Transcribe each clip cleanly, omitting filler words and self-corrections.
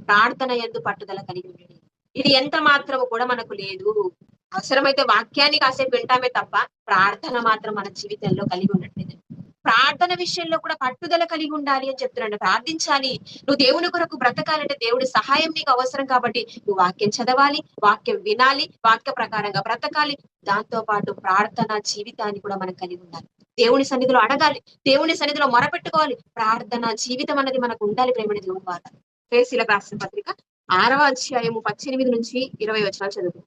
ప్రార్థన యందు పట్టుదల కలిగి ఉండుడి. ఇది ఎంత మాత్రము కూడా మనకు లేదు. అవసరమైతే వాక్యాన్ని కాసేపు వింటామే తప్ప, ప్రార్థన మాత్రం మన జీవితంలో కలిగి ఉండట్లేదు. ప్రార్థన విషయంలో కూడా పట్టుదల కలిగి ఉండాలి అని చెప్తున్నాడు. ప్రార్థించాలి. నువ్వు దేవుని కొరకు బ్రతకాలంటే దేవుడి సహాయం నీకు అవసరం కాబట్టి, నువ్వు వాక్యం చదవాలి, వాక్యం వినాలి, వాక్య ప్రకారంగా బ్రతకాలి. దాంతో పాటు ప్రార్థన జీవితాన్ని కూడా మనం కలిగి ఉండాలి. దేవుని సన్నిధిలో అడగాలి. దేవుని సన్నిధిలో మొరపెట్టుకోవాలి. ప్రార్థన జీవితం అన్నది మనకు ఉండాలి ప్రేమని దేవుని మాట. ఎఫెసీయులకు రాసిన పత్రిక 6వ అధ్యాయము 18-20 వచనాలు చదువు.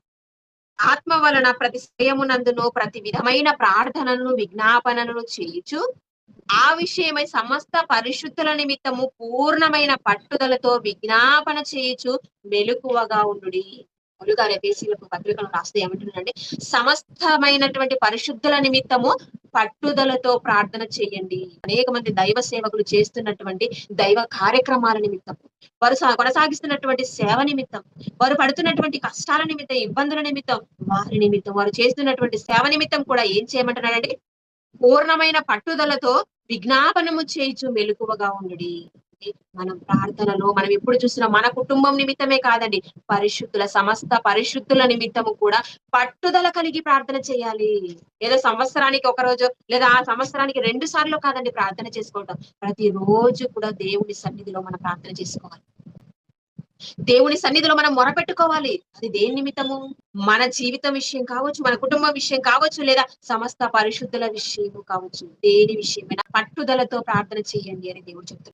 ఆత్మ వలన ప్రతి సమయమునందును ప్రతి విధమైన ప్రార్థనలను విజ్ఞాపనలను చేయుచు ఆ విషయమై సమస్త పరిశుద్ధుల నిమిత్తము పూర్ణమైన పట్టుదలతో విజ్ఞాపన చేయుచు మెలకువగా ఉండుడి. పౌలుగారు ఎఫెసీయులకు పత్రికను రాస్తే ఏమంటున్నాడంటే, సమస్తమైనటువంటి పరిశుద్ధుల నిమిత్తము పట్టుదలతో ప్రార్థన చేయండి. అనేక మంది దైవ సేవకులు చేస్తున్నటువంటి దైవ కార్యక్రమాల నిమిత్తం, వారు కొనసాగిస్తున్నటువంటి సేవ నిమిత్తం, వారు పడుతున్నటువంటి కష్టాల నిమిత్తం, ఇబ్బందుల నిమిత్తం, వారి నిమిత్తం, వారు చేస్తున్నటువంటి సేవ నిమిత్తం కూడా ఏం చేయమంటున్నాడంటే, పూర్ణమైన పట్టుదలతో విజ్ఞాపనము చేయుచు మెలకువగా ఉండుడి. మనం ప్రార్థనలో మనం ఎప్పుడు చూసినా మన కుటుంబం నిమిత్తమే కాదండి, పరిశుద్ధుల సమస్త పరిశుద్ధుల నిమిత్తము కూడా పట్టుదల కలిగి ప్రార్థన చేయాలి. ఏదో సంవత్సరానికి ఒక రోజు లేదా ఆ సంవత్సరానికి 2 సార్లు కాదండి ప్రార్థన చేసుకోవటం. ప్రతిరోజు కూడా దేవుని సన్నిధిలో మనం ప్రార్థన చేసుకోవాలి. దేవుని సన్నిధిలో మనం మొరపెట్టుకోవాలి. అది దేని నిమిత్తము? మన జీవితం విషయం కావచ్చు, మన కుటుంబం విషయం కావచ్చు, లేదా సమస్త పరిశుద్ధుల విషయము కావచ్చు. దేని విషయమైనా పట్టుదలతో ప్రార్థన చేయండి అని దేవుడు చెప్తున్నాడు.